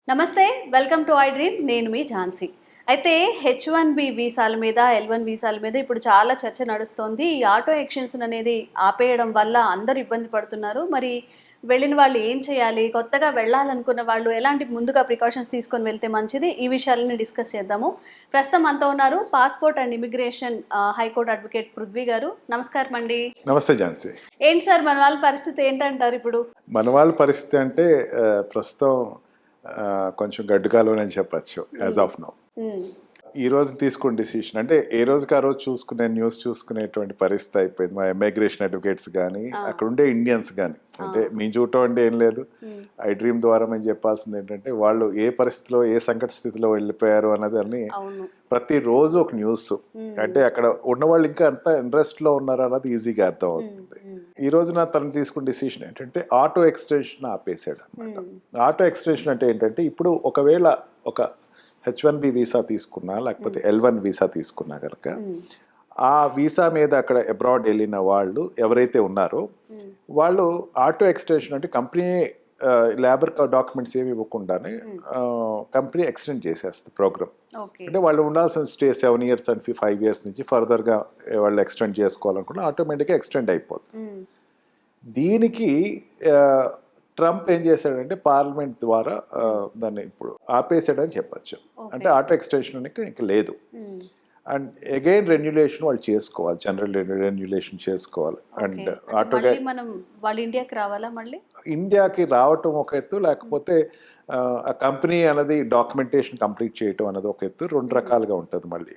నమస్తే, welcome to I dream. నేను మీ ఝాన్సీ. అయితే H1B వీసాల మీద, L1 వీసాల మీద ఇప్పుడు చాలా చర్చ నడుస్తోంది. ఈ ఆటో ఎక్షన్స్ అనేది ఆపేయడం వల్ల అందరూ ఇబ్బంది పడుతున్నారు. మరి వెళ్ళిన వాళ్ళు ఏం చేయాలి, కొత్తగా వెళ్ళాలనుకున్న వాళ్ళు ఎలాంటి ముందుగా ప్రికాషన్స్ తీసుకొని వెళ్తే మంచిది, ఈ విషయాలని డిస్కస్ చేద్దాము. ప్రస్తుతం మనతో ఉన్నారు passport and immigration high court advocate Prithvi గారు. నమస్కారం అండి. నమస్తే ఝాన్సీ. ఏంటి సార్ మన వాళ్ళ పరిస్థితి ఏంటంటారు ఇప్పుడు? మన వాళ్ళ పరిస్థితి అంటే ప్రస్తుతం కొంచెం గడ్డుకాలం అని చెప్పచ్చు యాజ్ ఆఫ్ నౌ. ఈ రోజు తీసుకున్న డిసిషన్ అంటే ఏ రోజుకి ఆ రోజు చూసుకునే న్యూస్ చూసుకునేటువంటి పరిస్థితి అయిపోయింది. మా ఇమిగ్రేషన్ అడ్వకేట్స్ కానీ అక్కడ ఉండే ఇండియన్స్ కానీ, అంటే మీ చూడటం అంటే ఏం లేదు, ఐ డ్రీమ్ ద్వారా మేము చెప్పాల్సింది ఏంటంటే వాళ్ళు ఏ పరిస్థితిలో ఏ సంకట స్థితిలో వెళ్ళిపోయారు అన్నది అని ప్రతిరోజు ఒక న్యూస్. అంటే అక్కడ ఉన్న వాళ్ళు ఇంకా అంత ఇంట్రెస్ట్ లో ఉన్నారు అన్నది ఈజీగా అర్థం అవుతుంది. ఈ రోజున తను తీసుకున్న డిసిషన్ ఏంటంటే ఆటో ఎక్స్టెన్షన్ ఆపేసాడు అనమాట. ఆటో ఎక్స్టెన్షన్ అంటే ఏంటంటే ఇప్పుడు ఒకవేళ ఒక H1B వీసా తీసుకున్నా లేకపోతే L1 వీసా తీసుకున్నా కనుక ఆ వీసా మీద అక్కడ అబ్రాడ్ వెళ్ళిన వాళ్ళు ఎవరైతే ఉన్నారో వాళ్ళు ఆటో ఎక్స్టెన్షన్ అంటే కంపెనీ లేబర్ డాక్యుమెంట్స్ ఏమి ఇవ్వకుండానే కంపెనీ ఎక్స్టెండ్ చేసేస్తుంది ప్రోగ్రామ్. అంటే వాళ్ళు ఉండాల్సిన స్టే 7 years అండ్ 5 years నుంచి ఫర్దర్గా వాళ్ళు ఎక్స్టెండ్ చేసుకోవాలనుకుంటే ఆటోమేటిక్గా ఎక్స్టెండ్ అయిపోతుంది. దీనికి ట్రంప్ ఏం చేశాడంటే పార్లమెంట్ ద్వారా దాన్ని ఇప్పుడు ఆపేసాడని చెప్పచ్చు. అంటే ఆటో ఎక్స్టెన్షన్ అనేది ఇంకా లేదు. అండ్ అగైన్ రెన్యులేషన్ వాళ్ళు చేసుకోవాలి, జనరల్ రెన్యులేషన్ చేసుకోవాలి. అండ్ ఆటోగా వాళ్ళు ఇండియాకి రావాలా, మళ్ళీ ఇండియాకి రావటం ఒక ఎత్తు, లేకపోతే ఆ కంపెనీ అనేది డాక్యుమెంటేషన్ కంప్లీట్ చేయటం అనేది ఒక ఎత్తు. రెండు రకాలుగా ఉంటుంది మళ్ళీ.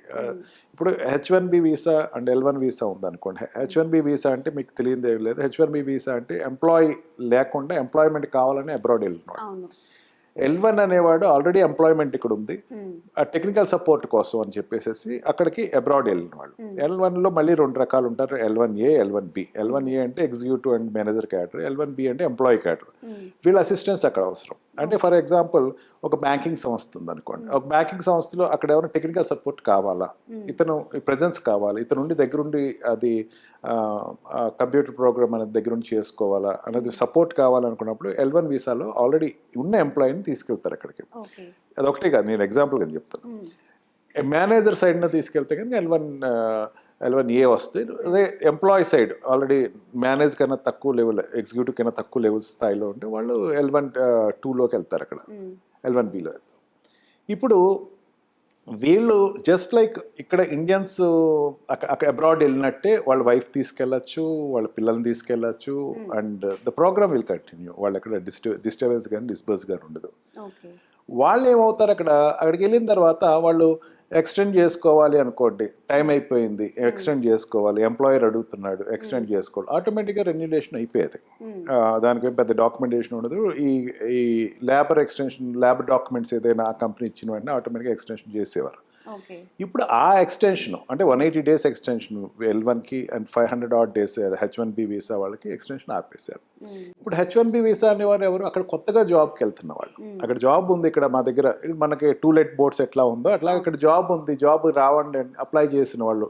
ఇప్పుడు H1B visa and L1 visa ఉందనుకోండి. H1B వీసా అంటే మీకు తెలియదు ఏం లేదు. H1B వీసా అంటే ఎంప్లాయీ లేకుండా ఎంప్లాయ్మెంట్ కావాలని అబ్రాడ్ వెళ్ళినాడు. L1 అనేవాడు ఆల్రెడీ ఎంప్లాయ్మెంట్ ఇక్కడ ఉంది, ఆ టెక్నికల్ సపోర్ట్ కోసం అని చెప్పేసి అక్కడికి అబ్రాడ్ వెళ్ళిన వాళ్ళు. L1లో మళ్ళీ రెండు రకాలు ఉంటారు, L1A, L1B. L1A అంటే executive and manager cadre, L1B అంటే ఎంప్లాయీ క్యాడర్. వీళ్ళ అసిస్టెన్స్ అక్కడ అవసరం. అంటే ఫర్ ఎగ్జాంపుల్ ఒక బ్యాంకింగ్ సంస్థ ఉంది అనుకోండి. ఒక బ్యాంకింగ్ సంస్థలో అక్కడ ఏమైనా టెక్నికల్ సపోర్ట్ కావాలా, ఇతను ప్రెజెన్స్ కావాలి, ఇతను ఉండి దగ్గరుండి అది కంప్యూటర్ ప్రోగ్రామ్ అనేది దగ్గరుండి చేసుకోవాలా అనేది సపోర్ట్ కావాలనుకున్నప్పుడు L1 వీసాలో ఆల్రెడీ ఉన్న ఎంప్లాయీని తీసుకెళ్తారు అక్కడికి. అదొకటే కాదు, నేను ఎగ్జాంపుల్ అని చెప్తాను. మేనేజర్ సైడ్న తీసుకెళ్తే కనుక L1A వస్తే, అదే ఎంప్లాయీ సైడ్ ఆల్రెడీ మేనేజ్ కన్నా తక్కువ లెవెల్, ఎగ్జిక్యూటివ్ కన్నా తక్కువ లెవెల్ స్థాయిలో ఉంటే వాళ్ళు L1-2లోకి వెళ్తారు, అక్కడ L1Bలో వెళ్తారు. ఇప్పుడు వీళ్ళు జస్ట్ లైక్ ఇక్కడ ఇండియన్స్ అక్కడ అబ్రాడ్ వెళ్ళినట్టే వాళ్ళ వైఫ్ తీసుకెళ్ళచ్చు, వాళ్ళ పిల్లల్ని తీసుకెళ్ళచ్చు, and the programme will continue. వాళ్ళు అక్కడ డిస్టర్బెన్స్ కానీ డిస్బర్స్ కానీ ఉండదు. వాళ్ళు ఏమవుతారు, అక్కడికి వెళ్ళిన తర్వాత వాళ్ళు ఎక్స్టెండ్ చేసుకోవాలి అనుకోండి, టైం అయిపోయింది, ఎక్స్టెండ్ చేసుకోవాలి, ఎంప్లాయర్ అడుగుతున్నాడు, ఎక్స్టెండ్ చేసుకోవాలి, ఆటోమేటిక్గా రెన్యులేషన్ అయిపోయేది. దానికి పెద్ద డాక్యుమెంటేషన్ ఉండదు. ఈ లేబర్ ఎక్స్టెన్షన్, లేబర్ డాక్యుమెంట్స్ ఏదైనా ఆ కంపెనీ ఇచ్చిన వెంటనే ఆటోమేటిక్గా ఎక్స్టెన్షన్ చేసేవారు. ఇప్పుడు ఆ ఎక్స్టెన్షన్ అంటే 180 days ఎక్స్టెన్షన్ L1కి and 500 odd days H1B visa వాళ్ళకి ఎక్స్టెన్షన్ ఆపేశారు. ఇప్పుడు H1B వీసా అనేవారు ఎవరు, అక్కడ కొత్తగా జాబ్కి వెళ్తున్న వాళ్ళు. అక్కడ జాబ్ ఉంది, ఇక్కడ మా దగ్గర మనకి టూలెట్ బోర్డ్స్ ఎట్లా ఉందో అట్లా ఇక్కడ జాబ్ ఉంది, జాబ్ రావండి అప్లై చేసిన వాళ్ళు,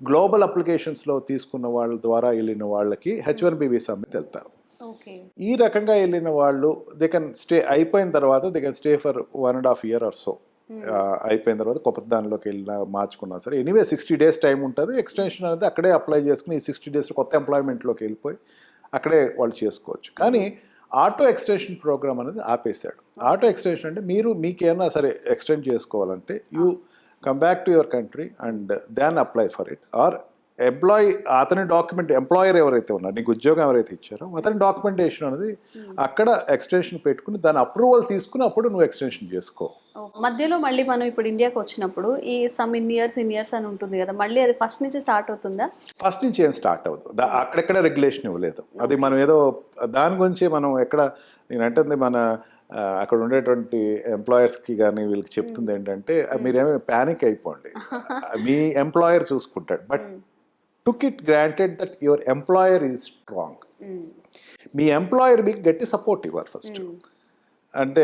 గ్లోబల్ అప్లికేషన్స్లో తీసుకున్న వాళ్ళ ద్వారా వెళ్ళిన వాళ్ళకి H1B వీసా మీద వెళ్తారు. ఈ రకంగా వెళ్ళిన వాళ్ళు దే కెన్ స్టే, అయిపోయిన తర్వాత they can stay for 1.5 years or so. అయిపోయిన తర్వాత కొత్త దానిలోకి వెళ్ళినా మార్చుకున్నా సరే ఎనీవే 60 days టైం ఉంటుంది. ఎక్స్టెన్షన్ అనేది అక్కడే అప్లై చేసుకుని ఈ 60 days కొత్త ఎంప్లాయ్మెంట్లోకి వెళ్ళిపోయి అక్కడే వాళ్ళు చేసుకోవచ్చు. కానీ ఆటో ఎక్స్టెన్షన్ ప్రోగ్రామ్ అనేది ఆపేశాడు. ఆటో ఎక్స్టెన్షన్ అంటే మీకేమైనా సరే ఎక్స్టెండ్ చేసుకోవాలంటే you come back to your country and then apply for it. Or employee అతని డాక్యుమెంట్, ఎంప్లాయర్ ఎవరైతే ఉన్నారో, నీకు ఉద్యోగం ఎవరైతే ఇచ్చారో అతని డాక్యుమెంటేషన్ అనేది అక్కడ ఎక్స్టెన్షన్ పెట్టుకుని దాని అప్రూవల్ తీసుకుని అప్పుడు నువ్వు ఎక్స్టెన్షన్ చేసుకో. మధ్యలో మళ్ళీ మనం ఇప్పుడు ఇండియాకి వచ్చినప్పుడు ఈ సమ్ ఇన్ ఇయర్స్ అని ఉంటుంది కదా, మళ్ళీ అది ఫస్ట్ నుంచి స్టార్ట్ అవుతుందా? ఫస్ట్ నుంచి ఏం స్టార్ట్ అవుతుంది, అక్కడెక్కడ రెగ్యులేషన్ ఇవ్వలేదు. అది మనం ఏదో దాని గురించి మనం ఎక్కడ, నేను అంటుంది మన అక్కడ ఉండేటువంటి ఎంప్లాయర్స్కి కానీ వీళ్ళకి చెప్తుంది ఏంటంటే మీరేమీ ప్యానిక్ అయిపోండి, మీ ఎంప్లాయర్ చూసుకుంటాడు. But took it granted that your employer is strong. Me employer మీకు గట్టి సపోర్ట్ ఇవ్వాలి ఫస్ట్. అంటే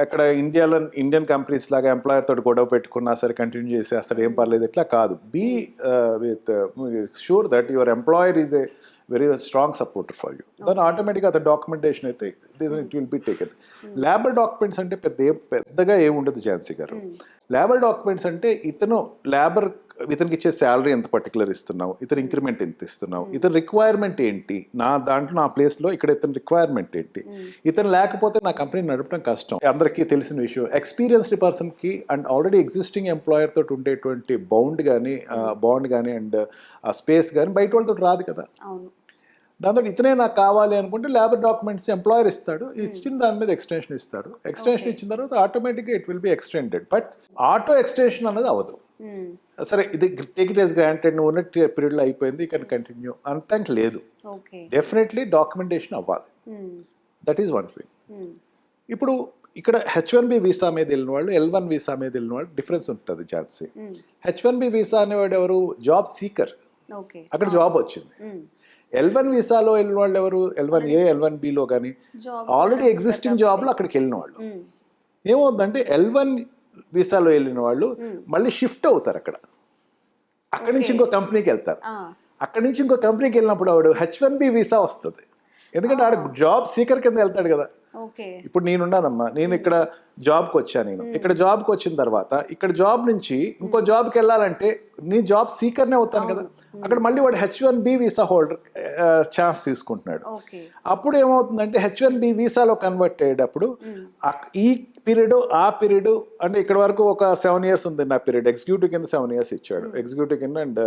అక్కడ ఇండియన్ కంపెనీస్ లాగా ఎంప్లాయర్ తోటి గొడవ పెట్టుకున్నా సరే కంటిన్యూ చేసి అసలు ఏం పర్లేదు, ఇట్లా కాదు. Be with sure that your employer is very strong supporter for you. దాని ఆటోమేటిక్గా అతని డాక్యుమెంటేషన్ అయితే it will be taken. Labour documents అంటే పెద్దగా ఏముండదు ఝాన్సీ గారు. లేబర్ డాక్యుమెంట్స్ అంటే ఇతనికి ఇచ్చే శాలరీ ఎంత పర్టికులర్ ఇస్తున్నావు, ఇతని ఇంక్రిమెంట్ ఎంత ఇస్తున్నావు, ఇతని రిక్వైర్మెంట్ ఏంటి, నా ప్లేస్లో ఇక్కడ ఇతని రిక్వైర్మెంట్ ఏంటి, ఇతను లేకపోతే నా కంపెనీ నడపడం కష్టం. అందరికీ తెలిసిన విషయం, ఎక్స్పీరియన్స్డ్ పర్సన్కి అండ్ ఆల్రెడీ ఎగ్జిస్టింగ్ ఎంప్లాయర్ తోటి ఉండేటువంటి బాండ్ కానీ అండ్ ఆ స్పేస్ కానీ బయట వాళ్ళతో రాదు కదా. దాంతో ఇతనే నాకు కావాలి అనుకుంటే లేబర్ డాక్యుమెంట్స్ ఎంప్లాయర్ ఇస్తాడు, ఇచ్చిన దాని మీద ఎక్స్టెన్షన్ ఇస్తాడు. ఎక్స్టెన్షన్ ఇచ్చిన తర్వాత ఆటోమేటిక్గా it will be extended. But auto extension అనేది అవ్వదు. సరే ఇది టేక్ ఇట్ యాజ్ గ్రాంటెడ్, నువ్వు ఉన్న పీరియడ్లో అయిపోయింది, ఇక కంటిన్యూ అంటానికి లేదు. డెఫినెట్లీ డాక్యుమెంటేషన్ అవ్వాలి. That is one thing. ఇప్పుడు ఇక్కడ H1B వీసా మీద వెళ్ళిన వాళ్ళు, L1 వీసా మీద వెళ్ళిన వాళ్ళు డిఫరెన్స్ ఉంటుంది ఝాన్సీ. H1B వీసా అనేవాడు ఎవరు? జాబ్ సీకర్, అక్కడ జాబ్ వచ్చింది. L1 వీసాలో వెళ్ళిన వాళ్ళు ఎవరు? L1A L1Bలో కానీ ఆల్రెడీ ఎగ్జిస్టింగ్ జాబ్లో అక్కడికి వెళ్ళిన వాళ్ళు. ఏమవుతుందంటే L1 వీసాలో వెళ్ళిన వాళ్ళు మళ్ళీ షిఫ్ట్ అవుతారు, అక్కడి నుంచి ఇంకో కంపెనీకి వెళ్తారు. అక్కడి నుంచి ఇంకో కంపెనీకి వెళ్ళినప్పుడు ఆవిడ H1B వీసా వస్తుంది, ఎందుకంటే ఆడ జాబ్ సీకర్ కింద వెళ్తాడు కదా. ఇప్పుడు నేనున్నానమ్మా, నేను ఇక్కడ జాబ్కి వచ్చాను, నేను ఇక్కడ జాబ్కి వచ్చిన తర్వాత ఇక్కడ జాబ్ నుంచి ఇంకో జాబ్కి వెళ్ళాలంటే నీ జాబ్ సీకర్నే అవుతాను కదా. అక్కడ మళ్ళీ వాడు H1B వీసా హోల్డర్ ఛాన్స్ తీసుకుంటున్నాడు. అప్పుడు ఏమవుతుందంటే H1B వీసాలో కన్వర్ట్ అయ్యేటప్పుడు ఈ పీరియడ్ ఆ పీరియడ్ అంటే ఇక్కడ వరకు ఒక 7 years ఉంది నా పీరియడ్, ఎగ్జిక్యూటివ్ కింద 7 years ఇచ్చాడు, ఎగ్జిక్యూటివ్ కింద and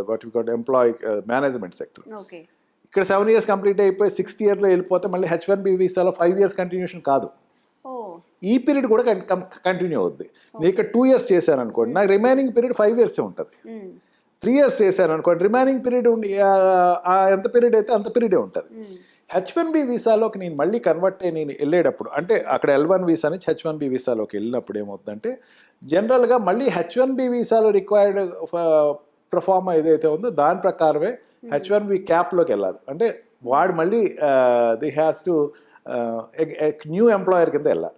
what you call employee management sector. ఇక్కడ 7 years కంప్లీట్ అయిపోయి 6th yearలో వెళ్ళిపోతే మళ్ళీ H1B వీసాలో 5 years కంటిన్యూషన్ కాదు, ఈ పీరియడ్ కూడా కంటిన్యూ అవుద్ది. నేను ఇక్కడ 2 years చేశాను అనుకోండి, నాకు రిమైనింగ్ పీరియడ్ 5 years ఉంటుంది. 3 years చేశాను అనుకోండి, రిమైనింగ్ పీరియడ్ ఉండి ఎంత పీరియడ్ అయితే అంత పీరియడే ఉంటుంది. H1B వీసాలోకి నేను మళ్ళీ కన్వర్ట్ అయ్యి నేను వెళ్ళేటప్పుడు, అంటే అక్కడ L1 వీసా నుంచి H1B వీసాలోకి వెళ్ళినప్పుడు ఏమవుతుందంటే జనరల్గా మళ్ళీ H1B వీసాలో రిక్వైర్డ్ ప్రొఫార్మా ఏదైతే ఉందో దాని ప్రకారమే H1B క్యాప్లోకి వెళ్ళాలి. అంటే వాడు మళ్ళీ the has to new employer కింద వెళ్ళాలి.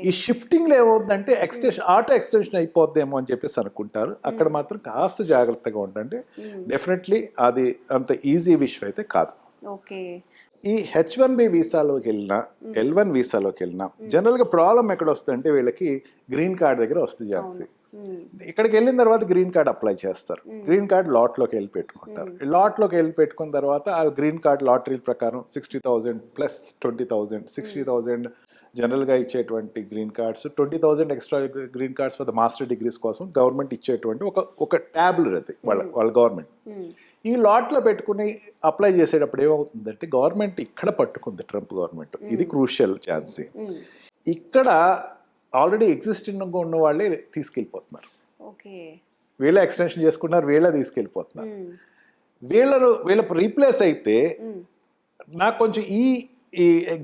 ఈ షిఫ్టింగ్లో ఏమవుతుందంటే ఆటో ఎక్స్టెన్షన్ అయిపోద్దేమో అని చెప్పేసి అనుకుంటారు. అక్కడ మాత్రం కాస్త జాగ్రత్తగా ఉండండి. డెఫినెట్లీ అది అంత ఈజీ విషయం అయితే కాదు. ఈ H1B వీసాలోకి వెళ్ళినా L1 వీసాలోకి వెళ్ళినా జనరల్గా ప్రాబ్లం ఎక్కడ వస్తుందంటే వీళ్ళకి గ్రీన్ కార్డ్ దగ్గర వస్తుంది ఝాన్సీ. ఇక్కడికి వెళ్ళిన తర్వాత గ్రీన్ కార్డ్ అప్లై చేస్తారు, గ్రీన్ కార్డ్ లాట్లోకి వెళ్ళి పెట్టుకుంటారు. లాట్లోకి వెళ్ళి పెట్టుకున్న తర్వాత ఆ గ్రీన్ కార్డ్ లాటరీ ప్రకారం 60,000 ప్లస్ 20,000, 60,000 జనరల్గా ఇచ్చేటువంటి green cards, 20,000 extra green cards for the master degrees కోసం గవర్నమెంట్ ఇచ్చేటువంటి ఒక ట్యాబ్లెట్ అది వాళ్ళ గవర్నమెంట్. ఈ లాట్లో పెట్టుకుని అప్లై చేసేటప్పుడు ఏమవుతుందంటే గవర్నమెంట్ ఇక్కడ పట్టుకుంది, ట్రంప్ గవర్నమెంట్. ఇది క్రూషియల్ ఛాన్సీ. ఇక్కడ ఆల్రెడీ ఎగ్జిస్టింగ్ ఉన్న వాళ్ళే తీసుకెళ్ళిపోతున్నారు, వీళ్ళే ఎక్స్టెన్షన్ చేసుకున్నారు, వీళ్ళే తీసుకెళ్ళిపోతున్నారు. వీళ్ళ రీప్లేస్ అయితే నాకు కొంచెం ఈ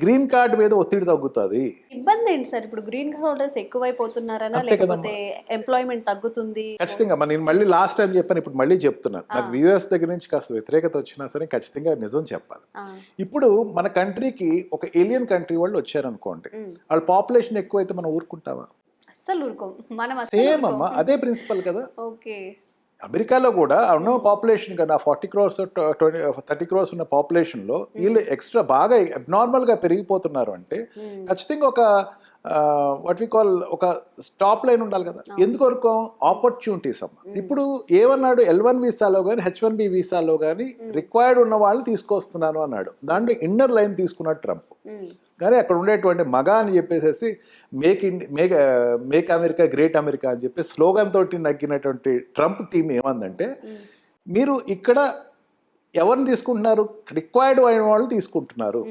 గ్రీన్ కార్డ్ మీద ఒత్తిడి తగ్గుతుంది. ఇబ్బంది ఏంటి సార్? ఇప్పుడు గ్రీన్ కార్డ్ హోల్డర్స్ ఎక్కువైపోతున్నారనా, లేకపోతే ఎంప్లాయ్మెంట్ తగ్గుతుంది? ఖచ్చితంగా నేను మళ్ళీ లాస్ట్ టైం చెప్పాను, ఇప్పుడు మళ్ళీ చెప్తున్నాను. నాకు వ్యూఎస్ దగ్గర నుంచి కాస్త వ్యతిరేకత వచ్చినా సరే ఖచ్చితంగా నిజం చెప్పాలి. ఇప్పుడు మన కంట్రీకి ఒక ఏలియన్ కంట్రీ వాళ్ళు వచ్చారనుకోండి, వాళ్ళ పాపులేషన్ ఎక్కువైతే మనం ఊరుకుంటామా? అస్సలు ఊరుకోం మనం. సేమ్ అమ్మా, అదే ప్రిన్సిపల్ కదా. అమెరికాలో కూడా ఉన్న పాపులేషన్ కదా 40 crores 30 crores ఉన్న పాపులేషన్లో వీళ్ళు ఎక్స్ట్రా బాగా అబ్నార్మల్గా పెరిగిపోతున్నారు అంటే ఖచ్చితంగా ఒక వాట్ వి కాల్ ఒక స్టాప్ లైన్ ఉండాలి కదా. ఎందుకొరకు? ఆపర్చునిటీస్ అమ్మ. ఇప్పుడు ఏమన్నాడు, L1 వీసాలో కానీ H1B వీసాలో కానీ రిక్వైర్డ్ ఉన్న వాళ్ళని తీసుకొస్తున్నాను అన్నాడు. దాంట్లో ఇన్నర్ లైన్ తీసుకున్నాడు ట్రంప్. కానీ అక్కడ ఉండేటువంటి మగా అని చెప్పేసి మేక్ అమెరికా గ్రేట్ అమెరికా అని చెప్పి స్లోగన్ తోటి నగ్గినటువంటి ట్రంప్ టీం ఏమందంటే, మీరు ఇక్కడ ఎవరిని తీసుకుంటున్నారు? రిక్వైర్డ్ అయిన వాళ్ళు తీసుకుంటున్నారు.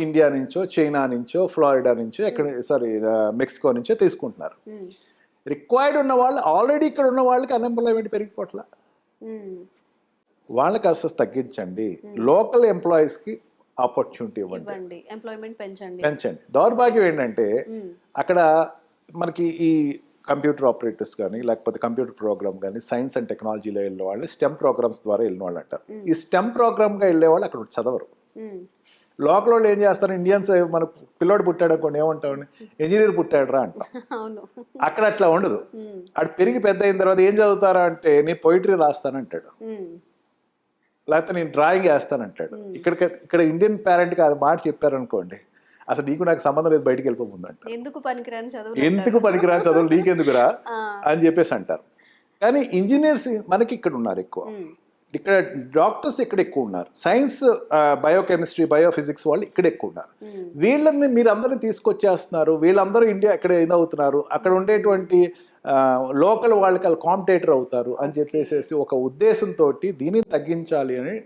ఇండియా నుంచో, చైనా నుంచో, ఫ్లోరిడా నుంచో, మెక్సికో నుంచో తీసుకుంటున్నారు. రిక్వైర్డ్ ఉన్న వాళ్ళు ఆల్రెడీ ఇక్కడ ఉన్న వాళ్ళకి అన్ఎంప్లాయ్మెంట్ పెరిగిపోట్ల, వాళ్ళకి అసలు తగ్గించండి. లోకల్ ఎంప్లాయీస్కి ఆపర్చునిటీ ఇవ్వండి, ఎంప్లాయ్మెంట్ పెంచండి. దౌర్భాగ్యం ఏంటంటే అక్కడ మనకి ఈ కంప్యూటర్ ఆపరేటర్స్ కానీ లేకపోతే కంప్యూటర్ ప్రోగ్రామ్ కానీ సైన్స్ అండ్ టెక్నాలజీలో వెళ్ళిన వాళ్ళు స్టెమ్ ప్రోగ్రామ్స్ ద్వారా వెళ్ళిన వాళ్ళు అంటారు. ఈ స్టెమ్ ప్రోగ్రామ్గా వెళ్ళే వాళ్ళు అక్కడ చదవరు. లోకల్ వాళ్ళు ఏం చేస్తారు, ఇండియన్స్ మన పిల్లోడు పుట్టాడు అనుకోండి ఏమంటామని, ఇంజనీర్ పుట్టాడు రా అంటాం. అక్కడ అట్లా ఉండదు. అక్కడ పెరిగి పెద్ద అయిన తర్వాత ఏం చదువుతారా అంటే నేను పొయిటరీ రాస్తానంటాడు. లేకపోతే నేను డ్రాయింగ్ వేస్తానంటాడు. ఇక్కడ ఇండియన్ పేరెంట్కి అది మాట చెప్పారనుకోండి, అసలు నీకు నాకు సంబంధం లేదు, బయటికి వెళ్ళిపోతుందంట. ఎందుకు పనికిరాని ఎందుకు పనికిరాని చదువులు నీకెందుకురా అని చెప్పేసి అంటారు. కానీ ఇంజనీర్స్ మనకి ఇక్కడ ఉన్నారు ఎక్కువ, ఇక్కడ డాక్టర్స్ ఇక్కడ ఎక్కువ ఉన్నారు, సైన్స్ బయోకెమిస్ట్రీ బయోఫిజిక్స్ వాళ్ళు ఇక్కడ ఎక్కువ ఉన్నారు. వీళ్ళని మీరు అందరినీ తీసుకొచ్చేస్తున్నారు, వీళ్ళందరూ ఇండియా ఇక్కడ ఏదవుతున్నారు, అక్కడ ఉండేటువంటి లోకల్ వాళ్ళకి వాళ్ళు కాంపిటేటర్ అవుతారు అని చెప్పేసి ఒక ఉద్దేశంతో దీన్ని తగ్గించాలి అని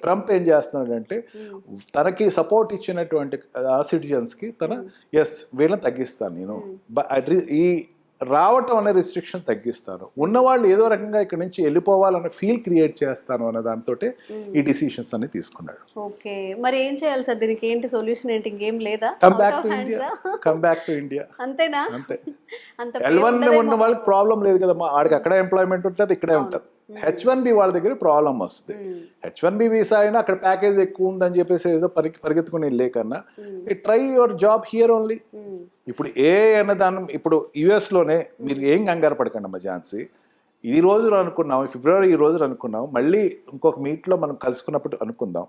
ట్రంప్ ఏం చేస్తున్నాడంటే తనకి సపోర్ట్ ఇచ్చినటువంటి ఆ సిటిజన్స్కి తన వీళ్ళని తగ్గిస్తాను నేను, ఈ రావటం అనే రిస్ట్రిక్షన్ తగ్గిస్తాను, ఉన్నవాళ్ళు ఏదో రకంగా ఇక్కడ నుంచి వెళ్ళిపోవాలన్న ఫీల్ క్రియేట్ చేస్తాను అన్న దాంతో ఈ డిసిషన్స్ అన్ని తీసుకున్నాడు. ఓకే, మరి ఏం చేయాలి సార్ దీనికి? ఏంటి సొల్యూషన్? ఏంటి? ఇంకేం లేదా? కమ్ బ్యాక్ టు ఇండియా అంతేనా? అంతే. L1 ఉన్న వాళ్ళకి ప్రాబ్లం లేదు కదమ్మా, ఆడికి అక్కడ ఎంప్లాయ్మెంట్ ఉంటుంది, ఇక్కడే ఉంటుంది. H1B వాళ్ళ దగ్గర ప్రాబ్లం వస్తుంది. H1B వీసా అయినా అక్కడ ప్యాకేజ్ ఎక్కువ ఉందని చెప్పేసి ఏదో పరిగెత్తుకుని వెళ్ళే కన్నా try your job here only. ఇప్పుడు అనే దాన్ని ఇప్పుడు యుఎస్లోనే మీరు ఏం కంగారు పడకండి అమ్మ ఝాన్సీ, ఈ రోజు అనుకున్నాం ఫిబ్రవరి, ఈ రోజు అనుకున్నాం, మళ్ళీ ఇంకొక మీట్లో మనం కలుసుకున్నప్పుడు అనుకుందాం.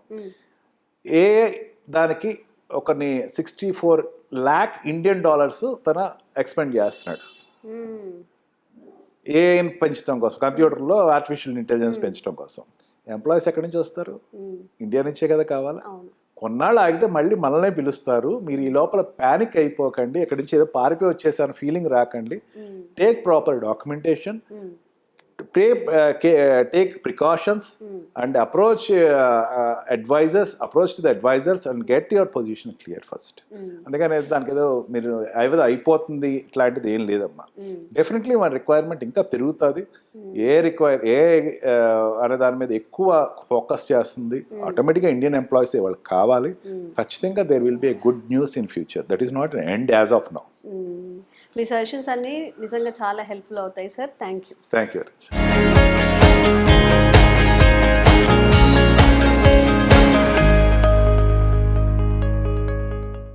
దానికి ఒకని 64 lakh ఇండియన్ డాలర్స్ తన ఎక్స్పెండ్ చేస్తున్నాడు ఏఐని పెంచడం కోసం, కంప్యూటర్లో ఆర్టిఫిషియల్ ఇంటెలిజెన్స్ పెంచడం కోసం. ఎంప్లాయీస్ ఎక్కడి నుంచి వస్తారు? ఇండియా నుంచే కదా కావాలా. కొన్నాళ్ళు ఆగితే మళ్ళీ మనల్నే పిలుస్తారు. మీరు ఈ లోపల ప్యానిక్ అయిపోకండి, ఎక్కడి నుంచి ఏదో పారిపోయి వచ్చేసాను ఫీలింగ్ రాకండి. Take proper documentation, take precautions and approach to the advisors and get your position clear first. అందుకని దానికి ఏదో మీరు ఏదో అయిపోతుంది ఇట్లాంటిది ఏం లేదమ్మా. డెఫినెట్లీ మన రిక్వైర్మెంట్ ఇంకా పెరుగుతుంది. అనే దాని మీద ఎక్కువ ఫోకస్ చేస్తుంది. ఆటోమేటిక్గా ఇండియన్ ఎంప్లాయీస్ వాళ్ళకి కావాలి. ఖచ్చితంగా there will be a good news in future. That is not end as of now. మీ సజెషన్స్ అన్ని నిజంగా చాలా హెల్ప్ఫుల్ అవుతాయి sir. Thank you. Thank you very much.